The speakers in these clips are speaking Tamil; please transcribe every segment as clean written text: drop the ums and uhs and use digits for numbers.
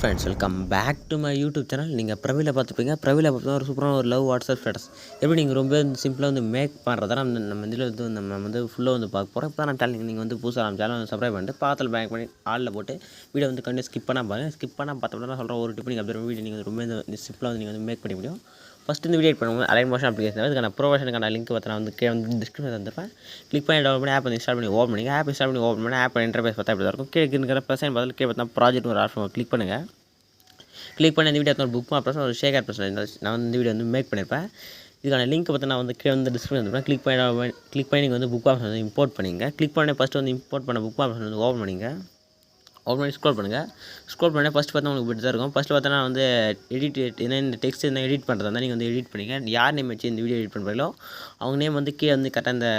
Friends, welcome back to my YouTube channel. நீங்கள் பிரவில பார்த்துப்பீங்க. பிரவில பார்த்தா ஒரு சூப்பரான ஒரு லவ் வாட்ஸ்அப் ஸ்டேட்டஸ் எப்படி நீங்கள் ரொம்ப சிம்பிளாக வந்து மேக் பண்ணுறதா நம்ம இதில் வந்து நம்ம வந்து ஃபுல்லாக வந்து பார்க்க போகிறோம். இப்போ நம்ம சேனல் நீங்கள் வந்து புதுசாக நம்ம சேனல் சப்ஸ்கிரைப் பண்ணிட்டு பக்கத்தில் பேக் பண்ணி ஆளில் போட்டு வீடியோ வந்து கண்டிப்பாக ஸ்கிப் பண்ணால் பாருங்கள். ஸ்கிப் பண்ணால் பார்த்தோம்னா சொல்கிறேன் ஒரு டிப் நீங்கள் அப்படி வீடியோ நீங்கள் ரொம்ப சிம்பிளாக வந்து நீங்கள் வந்து மேக் பண்ண முடியும். ஃபஸ்ட்டு இந்த வீடியோ பண்ணுவோம். அலைட் மோஷன் அப்ளிகேஷன் அதுக்கான ப்ரொவேஷனுக்கான லிங்க் பார்த்தா வந்து கீழே வந்து டிஸ்கிரிப்ஷன் தந்துருப்பேன். கிளிக் பண்ணி டவுன்லோட் பண்ணி ஆப் வந்து இன்ஸ்டால் பண்ணி ஓப்பன் பண்ணிங்க. ஆப் இன்ஸ்டால் பண்ணி ஓப்பன் பண்ணி ஆப் இன்டர்ஃபேஸ் பார்த்தா இப்படி தான் இருக்கும். கீழே இருக்கிற ப்ளஸ் பதில் கீழே பார்த்தா ப்ராஜெக்ட் ஒரு ஆப்ஷன் கிளிக் பண்ணுங்கள். கிளிக் பண்ணி இந்த வீடியோ புக் மார்க் ஒரு ஷேர் பிரச்சனை நான் வந்து இந்த வீடியோ வந்து மேக் பண்ணியிருப்பேன். இதுக்கான லிங்க் பார்த்து நான் வந்து கீழே வந்து டிஸ்கிரிப்ஷன் வந்துருப்பேன். கிளிக் பண்ணி நீங்கள் வந்து புக் ஆப்ஷன் வந்து இம்போர்ட் பண்ணிங்க. கிளிக் பண்ணி ஃபஸ்ட்டு வந்து இம்போர்ட் பண்ண புக் ஆப்ஷன் வந்து ஓப்பன் பண்ணிங்க. ஓப்பன் பண்ணி ஸ்க்ரோல் பண்ணுங்கள். ஸ்க்ரோல் பண்ணி ஃபஸ்ட்டு பார்த்தா உங்களுக்கு இப்படி தான் இருக்கும். ஃபஸ்ட்டு பார்த்தா வந்து எடிட் என்ன இந்த டெக்ஸ்ட் என்ன எடிட் பண்ணுறதா இருந்தால் நீங்கள் வந்து எடிட் பண்ணிங்க. யார் நேம் வச்சு இந்த வீடியோ எடிட் பண்ணுறீங்களோ அவங்க நேம் வந்து கீழே வந்து கரெக்டாக இந்த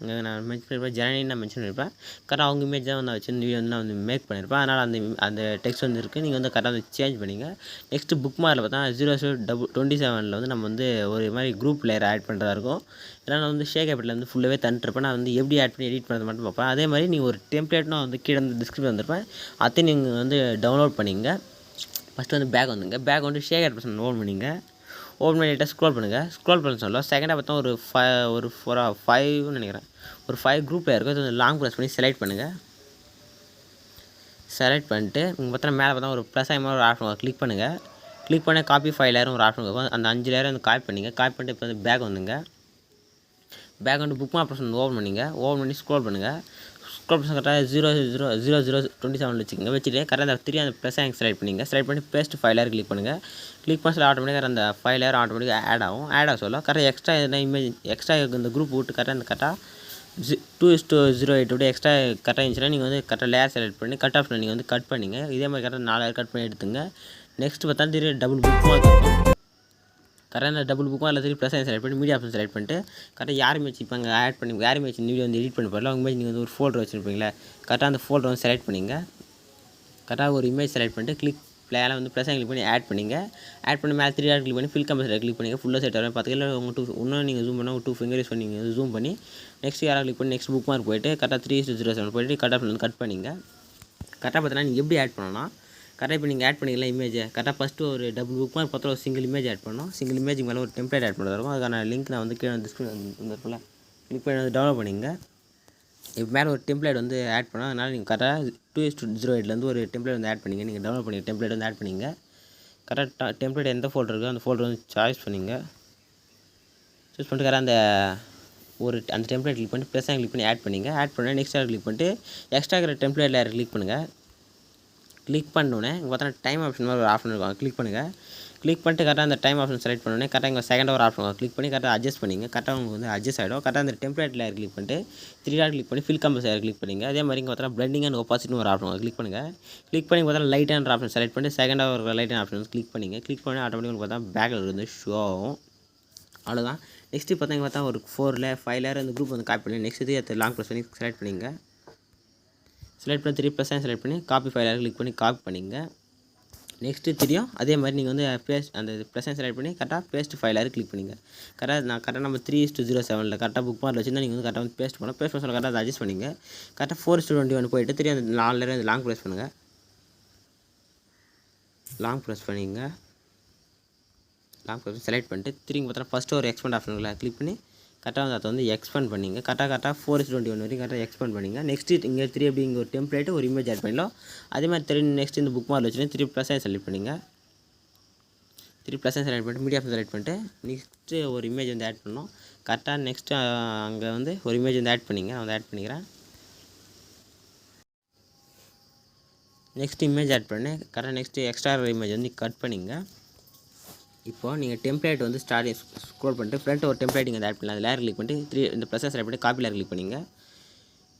இங்கே நான் மென்ஷன் பண்ணியிருப்பேன். ஜனனி நான் மென்ஷன் பண்ணியிருப்பேன். கரெக்டாக அவங்க இமேஜ் தான் வந்து வச்சு இந்த வீடியோ வந்து நான் வந்து மேக் பண்ணியிருப்பேன். அதனால் அந்த டெக்ஸ்ட் வந்து இருக்குது. நீங்கள் வந்து கரெக்டாக வந்து சேஞ்ச் பண்ணிங்க. நெக்ஸ்ட்டு புக் மார்க்கில் பார்த்தா 027 வந்து நம்ம வந்து ஒரு மாதிரி குரூப் லேயர் ஆட் பண்ணுறதா இருக்கும். இதெல்லாம் நான் வந்து ஷேக் ஆப்பில் வந்து ஃபுல்லாகவே தந்துட்டுருப்பேன். நான் வந்து எப்படி ஆட் பண்ணி எடிட் பண்ணுறது மட்டும் பார்ப்பேன். அதே மாதிரி நீங்கள் ஒரு டெம்ப்ளேட்னா வந்து கீழே வந்து டிஸ்கிரிப்ஷன் வந்திருப்பேன். அதையும் நீங்கள் வந்து டவுன்லோட் பண்ணிங்க. ஃபஸ்ட்டு வந்து பேக் வந்துங்க. பேக் வந்து ஷேக் ஆட் பர்சன் ஓப்பன் பண்ணிங்க. ஓப்பன் பண்ணிவிட்டு ஸ்க்ரோல் பண்ணுங்கள். ஸ்க்ரோல் பண்ண சொல்ல செகண்டாக பார்த்தா ஒரு 5 நினைக்கிறேன். ஒரு 5 குரூப்பில் இருக்கும். இது லாங் ப்ரெஸ் பண்ணி செலக்ட் பண்ணுங்கள். செலக்ட் பண்ணிட்டு நீங்கள் பார்த்தா மேலே பார்த்தா ஒரு ப்ளஸ் ஆகிற ஒரு ஆப்ஷன் கிளிக் பண்ணுங்கள். கிளிக் பண்ணி காப்பி 5 லேயரும் ஒரு ஆப்ஷன் இருக்கும். அந்த 5 லேயரும் வந்து காப்பி பண்ணிங்க. காப்பி பண்ணிட்டு இப்போ வந்து பேக் வந்துங்க. பேக் வந்து புக் மார்க் ப்ரெஸ் ஓப்பன் பண்ணிங்க. ஓப்பன் பண்ணி ஸ்க்ரோல் பண்ணுங்கள். ஸ்க்ரோல் ப்ரெஸ் கரெக்டாக 00027 வச்சுக்கோங்க. வச்சுட்டு கரெக்டாக அந்த அந்த ப்ளஸ் ஆங்கி செலக்ட் பண்ணிங்க. செலக்ட் பண்ணி பேஸ்ட் 5 லேயர் கிளிக் பண்ணுங்கள். கிளிக் பண்ணி ஆட்டோமேட்டிக்காக அந்த 5 லேயர் ஆட்டோமேட்டிக்காக ஆட் ஆக சொல்ல கரெக்டாக எக்ஸ்ட்ரா எதனா இமேஜ் எக்ஸ்ட்ரா இந்த குரூப் விட்டு கரெக்டாக 2:08 எக்ஸ்ட்ரா கரெக்டாக இருந்துச்சுன்னா நீங்கள் வந்து கரெக்டாக லேயர் செலக்ட் பண்ணி கட் ஆஃப் நீங்கள் வந்து கட் பண்ணிங்க. இதே மாதிரி கரெக்டாக 4 லேயர் கட் பண்ணி எடுத்துங்க. நெக்ஸ்ட் பார்த்தா திடீர் டபுள் புக் மார்க் இருக்கும். கரெக்டாக அந்த டபுள் புக்கும் அதில் 3 ப்ளஸ் செலக்ட் பண்ணி மீடியா ஆப்ஷன் செலக்ட் பண்ணிட்டு கரெக்டாக யார் இமேஜ் இப்போ அங்கே ஆட் பண்ணி யார் இமேஜ் இந்த வீடியோ வந்து எடிட் பண்ணி போடல அவங்க இமேஜ் நீங்கள் வந்து ஒரு ஃபோல்டர் வச்சுருப்பீங்களா கரெக்டாக அந்த ஃபோல்டர் வந்து செலக்ட் பண்ணிங்க. கரெக்டாக ஒரு இமேஜ் செலக்ட் பண்ணிட்டு கிளிக் பிளேயில் வந்து ப்ளஸ் கிளிக் பண்ணி ஆட் பண்ணிங்க. ஆட் பண்ணி மேலே 3 கிளிக் பண்ணி ஃபில் கம்பல்சரி கிளிக் பண்ணிங்க. ஃபுல்லாக செட் ஆகும். பார்த்துக்கல உங்கள் இன்னும் நீங்கள் ஜூம் பண்ணால் 2 ஃபிங்கர் யூஸ் பண்ணி நீங்கள் ஜூம் பண்ணி நெக்ஸ்ட் யாராவது கிளிக் பண்ணி நெக்ஸ்ட் புக் மார்க் போய்ட்டு கரெக்டாக 3:07 போய்ட்டு கட் ஆஃப் வந்து கட் பண்ணிங்க. கரெக்டாக பார்த்தீங்கன்னா நீங்கள் எப்படி ஆட் பண்ணணும்னா கரெக்டாக இப்போ நீங்கள் ஆட் பண்ணிக்கலாம் இமேஜை கரெக்டாக ஃபஸ்ட்டு ஒரு டபுள் புக் மார்க் பார்த்தா ஒரு சிங்கிள் இமேஜ் ஆட் பண்ணணும். சிங்கிள் இமேஜுக்கு மேலே ஒரு டெம்ப்ளேட் ஆட் பண்ணுறது இருக்கும். அதுக்கான லிங்க் நான் வந்து கீழே டிஸ்கிரிப்ஷன் வந்துருக்குல்ல கிளிக் பண்ணி வந்து டவுன்லோட் பண்ணிங்க. இப்போ மேலே ஒரு டெம்ப்ளேட் வந்து ஆட் பண்ணோம். அதனால் நீங்கள் கரெக்டாக 2:08 ஒரு டெம்ப்ளேட் வந்து ஆட் பண்ணிங்க. நீங்கள் டவுன்லோட் பண்ணி டெம்ப்ளேட் வந்து ஆட் பண்ணிங்க. கரெக்டாக டெம்ப்ளேட் எந்த ஃபோல்டர் இருக்கோ அந்த ஃபோல்டர் வந்து சாய்ஸ் பண்ணிங்க. சூஸ் பண்ணிட்டு கரெக்டாக அந்த டெம்ப்ளேட் கிளிக் பண்ணி ப்ளஸ் கிளிக் பண்ணி ஆட் பண்ணிங்க. ஆட் பண்ணி நெக்ஸ்ட் கிளிக் பண்ணிட்டு எக்ஸ்ட்ரா இருக்கிற டெம்ப்ளேட் லேயர் கிளிக் பண்ணுங்கள். கிளிக் பண்ணோன்னே இங்கே பார்த்தா டைம் ஆப்ஷன் மாதிரி ஒரு ஆப்ஷன் இருக்கும். கிளிக் பண்ணுங்கள். கிளிக் பண்ணிட்டு கரெக்டாக அந்த டைம் ஆப்ஷன் செலக்ட் பண்ணோன்னே கரெக்டாக இங்கே செகண்டாக ஒரு ஆப்ஷன் கிளிக் பண்ணி கரெக்டாக அட்ஜஸ்ட் பண்ணிங்க. கரெக்டாக உங்களுக்கு வந்து அட்ஜஸ்ட் ஆகிடும். கரெக்டாக அந்த டெம்ப்ளேட் லேயர் கிளிக் பண்ணிட்டு 3 டாட் கிளிக் பண்ணி ஃபில் கம்பல்சரி கிளிக் பண்ணிங்க. அதே மாதிரி இங்கே பார்த்தா பிளெண்டிங் அண்ட் ஒப்பாசிட்டின்னு ஒரு ஆப்ஷன் கிளிக் பண்ணுங்கள். கிளிக் பண்ணி பார்த்தா லைட்டான ஆப்ஷன் செலக்ட் பண்ணிட்டு செகண்டாக ஒரு லைட்டான ஆப்ஷன் வந்து கிளிக் பண்ணிங்க. கிளிக் பண்ணி ஆட்டோமேட்டிக்காக பார்த்தா பேக்கில் வந்து ஷோ ஆகும். அவ்வளோதான். நெக்ஸ்ட்டு பார்த்தா ஒரு 5 லேயர் அந்த குரூப் வந்து காப்பி பண்ணி நெக்ஸ்ட் லாங் ப்ரெஸ் பண்ணி செலக்ட் பண்ணிங்க. செலக்ட் பண்ணி 3 ப்ளஸ் செலக்ட் பண்ணி காப்பி 5 லேயர் கிளிக் பண்ணி காப்பி பண்ணிங்க. நெக்ஸ்ட்டு தெரியும் அதே மாதிரி நீங்கள் வந்து அந்த ப்ளஸ் செலக்ட் பண்ணி கரெக்டாக பேஸ்ட் 5 லேயர் கிளிக் பண்ணிங்க. கரெக்டாக நம்ம 3:07 கரெக்டாக புக் மார்க்கில் வச்சுருந்தா நீங்கள் வந்து கரெக்டாக வந்து பேஸ்ட் பண்ண சொல்ல கரெக்டாக அதை அட்ஜஸ்ட் பண்ணிங்க. கரெக்டாக 4:21 போய்ட்டு தெரியும் அந்த 4 லேயர் அந்த லாங் ப்ரெஸ் பண்ணுங்கள். லாங் ப்ரெஸ் பண்ணிங்க. லாங் ப்ரெஸ் செலக்ட் பண்ணிட்டு திரும்பி பார்த்தா ஃபஸ்ட்டு ஒரு எக்ஸ்பெண்ட் ஆப்ஷன் கிளிக் பண்ணி கரெக்டாக வந்து அதை வந்து எக்ஸ்பெண்ட் பண்ணிங்க. கரெக்டாக 4:21 வரைக்கும் கரெக்டாக எக்ஸ்பெண்ட் பண்ணிங்க. நெக்ஸ்ட்டு இங்கே 3 அப்படி இங்கே ஒரு டெம்ப்ளேட் ஒரு இமேஜ் ஆட் பண்ணலாம். அதே மாதிரி 3 நெக்ஸ்ட் இந்த புக் மார்க்கில் வச்சுட்டு 3 ப்ளஸ் செலக்ட் பண்ணிங்க. 3 ப்ளஸ் செலக்ட் பண்ணிட்டு மீடியா செலக்ட் பண்ணிட்டு நெக்ஸ்ட்டு ஒரு இமேஜ் வந்து ஆட் பண்ணணும். கரெக்டாக நெக்ஸ்ட்டு அங்கே வந்து ஒரு இமேஜ் வந்து ஆட் பண்ணிங்க. நான் வந்து ஆட் பண்ணிக்கிறேன். நெக்ஸ்ட் இமேஜ் ஆட் பண்ணி கரெக்டாக நெக்ஸ்ட்டு எக்ஸ்ட்ரா இமேஜ் வந்து கட் பண்ணிங்க. இப்போது நீங்கள் டெம்ப்ளேட் வந்து ஸ்க்ரோல் பண்ணிட்டு ஃப்ரண்ட் ஒரு டெம்ப்ளேட் நீங்கள் ஆட் பண்ணலாம். அந்த லேயர் கிளிக் பண்ணிட்டு இந்த ப்ளஸ் செலக்ட் பண்ணி காப்பி லேயர் கிளிக் பண்ணிங்க.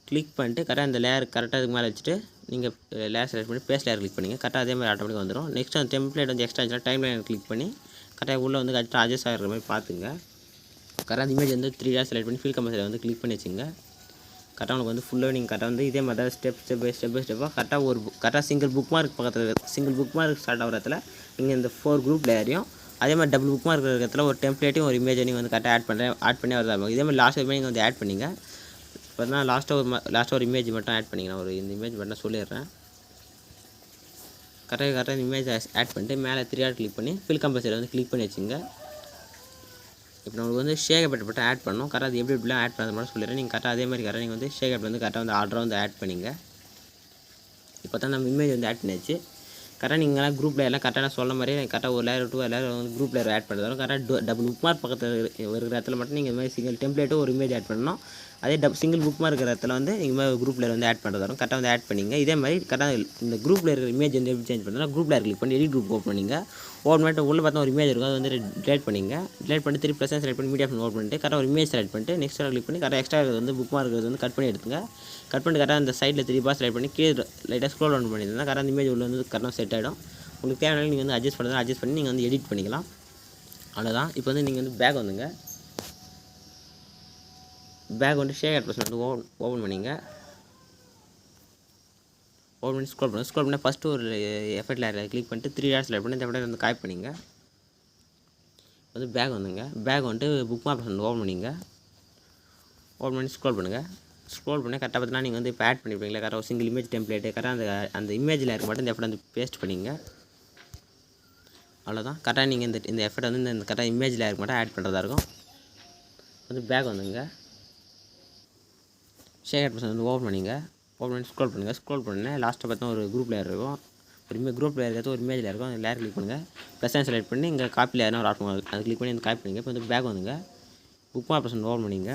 கிளிக் பண்ணிட்டு கரெக்டாக அந்த லேயர் கரெக்டாக இதுக்கு மேலே வச்சுட்டு நீங்கள் லேயர் செலக்ட் பண்ணி பேஸ்ட் லேயர் கிளிக் பண்ணிங்க. கரெக்டாக அதே மாதிரி ஆட்டோமேட்டிக்காக வந்துடும். நெக்ஸ்ட் அந்த டெம்ப்ளேட் வந்து எக்ஸ்ட்ரா இருந்துச்சுன்னா டைம் லைன் கிளிக் பண்ணி கரெக்டாக உள்ளே வந்து கரெக்டாக அட்ஜஸ்ட் ஆகிற மாதிரி பார்த்துங்க. கரெக்டாக இமேஜ் வந்து 3 லேயர் செலக்ட் பண்ணி ஃபில் கம்பல்சரி வந்து கிளிக் பண்ணி வச்சுங்க. கரெக்டாக உங்களுக்கு வந்து ஃபுல்லாக நீங்கள் கரெக்டாக வந்து இதே மாதிரி தான் ஸ்டெப் பை ஸ்டெப்பாக கரெக்டாக சிங்கிள் புக் மார்க் பக்கத்தில் சிங்கிள் புக் மார்க் ஸ்டார்ட் ஆகிற இடத்துல நீங்கள் இந்த 4 குரூப் லேயரையும் அதே மாதிரி டபுள் புக் மார்க் இருக்கிற இடத்துல ஒரு டெம்ப்ளேட்டையும் ஒரு இமேஜை நீங்கள் வந்து கரெக்டாக ஆட் பண்ணி வரதா. இதே மாதிரி லாஸ்ட் இமேஜ் நீங்கள் வந்து ஆட் பண்ணிங்க. இப்போ லாஸ்ட்டாக ஒரு இமேஜ் மட்டும் ஆட் பண்ணிங்க. நான் இந்த இமேஜ் மட்டும் சொல்லிடுறேன். கரெக்டாக இமேஜ் ஆட் பண்ணிட்டு மேலே 3 டாட் கிளிக் பண்ணி ஃபில் கம்பல்சரி வந்து கிளிக் பண்ணி வச்சுங்க. இப்போ நம்மளுக்கு வந்து ஷேக் எஃபெக்ட் பட்டன் ஆட் பண்ணணும். கரெக்டாக அது எப்படிலாம் ஆட் பண்ணுறது மட்டும் சொல்லிடுறேன். நீங்கள் கரெக்டாக அதே மாதிரி நீங்கள் வந்து ஷேக் எஃபெக்ட் வந்து கரெக்டாக வந்து ஆர்டராக வந்து ஆட் பண்ணிங்க. இப்போ தான் நம்ம இமேஜ் வந்து ஆட் பண்ணியாச்சு. கரெக்டாக நீங்களாம் குரூப் லேயர்லாம் கரெக்டாக சொல்ல மாதிரி கரெக்டாக ஒரு லேயர் 2 லேயர் வந்து குரூப் லேயர் ஆட் பண்ணுறதாலும் கரெக்டாக டபுள் புக் மார்க் பக்கத்தில் இருக்கிற இடத்துல மட்டும் நீங்கள் இந்த மாதிரி சிங்கிள் டெம்ப்ளேட்டும் ஒரு இமேஜ் ஆட் பண்ணணும். அதே சிங்கிள் புக் மார்க் இருக்கிற இடத்துல வந்து நீங்கள் மாதிரி குரூப் லேயர் வந்து ஆட் பண்ணுறதாலும் கரெக்டாக வந்து ஆட் பண்ணிங்க. இதே மாதிரி கரெக்டாக இந்த குரூப்பில் இருக்கிற இமேஜ் வந்து எப்படி சேஞ்ச் பண்ணுறதுனா குரூப் லேயர் கிளிக் பண்ணி எடிட் குரூப் ஓப்பன் பண்ணிங்க. ஓப்பன் பண்ணிட்டு உள்ளே பார்த்தா ஒரு இமேஜ் இருக்கும், அது வந்து டிலேட் பண்ணிங்க. டிலேட் பண்ணி 3 ப்ளஸ் செலக்ட் பண்ணி மீடியா ஓப்பன் பண்ணிட்டு கரெக்டாக ஒரு இமேஜ் செலக்ட் பண்ணிட்டு நெக்ஸ்ட் கிளிக் பண்ணி கரெக்டாக எக்ஸ்ட்ரா வந்து புக் மார்க் வந்து கட் பண்ணி எடுத்துங்க. கட் பண்ணிட்டு கரெக்டாக அந்த சைடில் 3 பார் செலக்ட் பண்ணி கீழே லைட்டாக ஸ்க்ரோல் டவுன் பண்ணியிருந்தா கரெக்டாக அந்த இமேஜ் உள்ள வந்து கரெக்டாக செட் ஆகிடும். உங்களுக்கு தேவையான நீங்கள் வந்து அட்ஜஸ்ட் பண்ணுறது அட்ஜஸ்ட் பண்ணி நீங்கள் வந்து எடிட் பண்ணிக்கலாம். அவ்வளோதான். இப்போ வந்து நீங்கள் வந்து பேக் வந்துங்க. பேக் வந்து ஷேக் ஆட் வந்து ஓப்பன் பண்ணிங்க. ஓப்பன் பண்ணி ஸ்க்ரோல் பண்ணி ஃபஸ்ட்டு ஒரு எஃபெக்ட் லேயர் கிளிக் பண்ணிட்டு 3 டாட் செலக்ட் பண்ணி இந்த எஃபெக்ட் வந்து காப்பி பண்ணிங்க. வந்து பேக் வந்துங்க. பேக் வந்துட்டு புக் மார்க் வந்து ஓப்பன் பண்ணிங்க. ஓப்பன் பண்ணி ஸ்க்ரோல் பண்ணுங்கள். ஸ்க்ரோல் பண்ணி கரெக்டாக பார்த்தீங்கன்னா நீங்கள் வந்து இப்போ ஆட் பண்ணிப்பீங்களா கரெக்டாக ஒரு சிங்கிள் இமேஜ் டெம்ப்ளேட்டு கரெக்டாக அந்த இமேஜில் இருக்க மட்டும் இந்த எஃபெக்ட் வந்து பேஸ்ட் பண்ணிங்க. அவ்வளோதான். கரெக்டாக நீங்கள் இந்த எஃபெக்ட் வந்து இந்த கரெக்டாக இமேஜில் இருக்க மட்டும் ஆட் பண்ணுறதா இருக்கும். வந்து பேக் வந்துங்க. ஷேக் ஆட் வந்து ஓப்பன் பண்ணிங்க. ஓப்பன் பண்ணி ஸ்க்ரோல் பண்ணுங்கள். ஸ்க்ரோல் பண்ணி லாஸ்ட்டில் பார்த்தா ஒரு குரூப் லேயர் இருக்கும். ஒரு குரூப் லேயர் இருக்கிறது ஒரு இமேஜில் இருக்கும். அந்த லேயர் கிளிக் பண்ணுங்கள். ப்ளஸ் செலக்ட் பண்ணி இங்கே காப்பி லேயர்னா ஒரு ஆப்ஷன் அது கிளிக் பண்ணி வந்து காப்பி பண்ணிங்க. இப்போ வந்து பேக் வந்துங்க. புக் மார்க் ஓப்பன் பண்ணிங்க.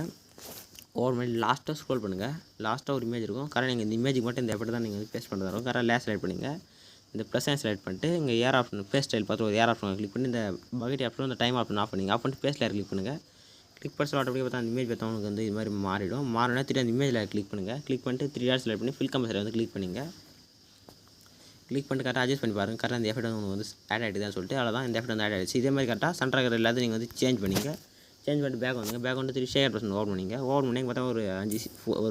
ஓப்பன் பண்ணி லாஸ்ட்டாக ஸ்க்ரோல் பண்ணுங்கள். லாஸ்ட்டாக ஒரு இமேஜ் இருக்கும். கரெக்டாக நீங்கள் இந்த இமேஜுக்கு மட்டும் இந்த எஃபெக்ட் தான் நீங்கள் வந்து பேஸ்ட் பண்ணுறதா இருக்கும். கரெக்டாக லேயர் செலக்ட் பண்ணிங்க. இந்த ப்ளஸ் செலக்ட் பண்ணிட்டு இங்கே ஏர் ஆப்ஷன் பேஸ்ட் ஸ்டைல் பார்த்து ஒரு ஏர் ஆப்ஷன் கிளிக் பண்ணி இந்த பக்கெட் ஆப்ஷன் இந்த டைம் ஆப்ஷன் ஆஃப் பண்ணிங்க. ஆஃப் பண்ணிட்டு பேஸ்ட் லேயர் கிளிக் பண்ணுங்கள். கிளிக் பண்ணி ஆட்டோமேட்டிக்காக பார்த்தா அந்த இமேஜ் பார்த்தா உங்களுக்கு வந்து இது மாதிரி மாறினா திரும்பி அந்த இமேஜில் கிளிக் பண்ணுங்கள். கிளிக் பண்ணிட்டு 3 டாட் செலக்ட் பண்ணி ஃபில் கம்பல்சரி வந்து கிளிக் பண்ணிங்க. கிளிக் பண்ணிட்டு கரெக்டாக அட்ஜஸ்ட் பண்ணி பாருங்கள். கரெக்டாக இந்த எஃபெக்ட் வந்து உங்களுக்கு வந்து ஆட் ஆகிடுதான்னு சொல்லிட்டு அவ்வளோதான். இந்த எஃபெக்ட் வந்து ஆட் ஆகிடுச்சு. இதே மாதிரி கரெக்டாக சென்டர் எல்லாத்தையும் நீங்கள் வந்து சேஞ்ச் பண்ணிங்க. சேஞ்ச் பண்ணிட்டு பேக் வந்துங்க. பேக் வந்து 3 ஷேர் ஓப்பன் பண்ணிங்க. ஓப்பன் பண்ணி பார்த்தா ஒரு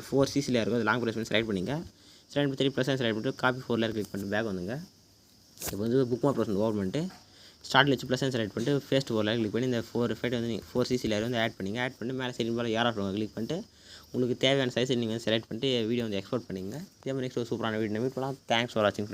4 சிசியில் இருக்கும். அது லாங் ப்ரெஸ் பண்ணி செலக்ட் பண்ணிங்க. செலக்ட் பண்ணி 3 ப்ளஸ் செலக்ட் பண்ணிட்டு காப்பி 4 லேயர் கிளிக் பண்ணிட்டு பேக் வந்துங்க. இப்போ வந்து புக் மார்க் ஓப்பன் பண்ணிட்டு ஸ்டார்ட்டில் வச்சு ப்ளஸ் செலக்ட் பண்ணிட்டு ஃபேஸ்ட் 4 லேயர் கிளிக் பண்ணி இந்த 4 எஃபெக்ட் வந்து 4 சிசி லேயர் வந்து ஆட் பண்ணிங்க. ஆட் பண்ணி மேலே சைடு போல் ஏர் ஆஃப் கிளிக் பண்ணிட்டு உங்களுக்கு தேவையான சைஸ் நீங்கள் வந்து செலக்ட் பண்ணிட்டு வீடியோ வந்து எக்ஸ்போர்ட் பண்ணிங்க. இதே மாதிரி நெக்ஸ்ட் ஒரு சூப்பரான வீடியோ மீட் பண்ணலாம். தேங்க்ஸ் ஃபார் வாட்சிங்.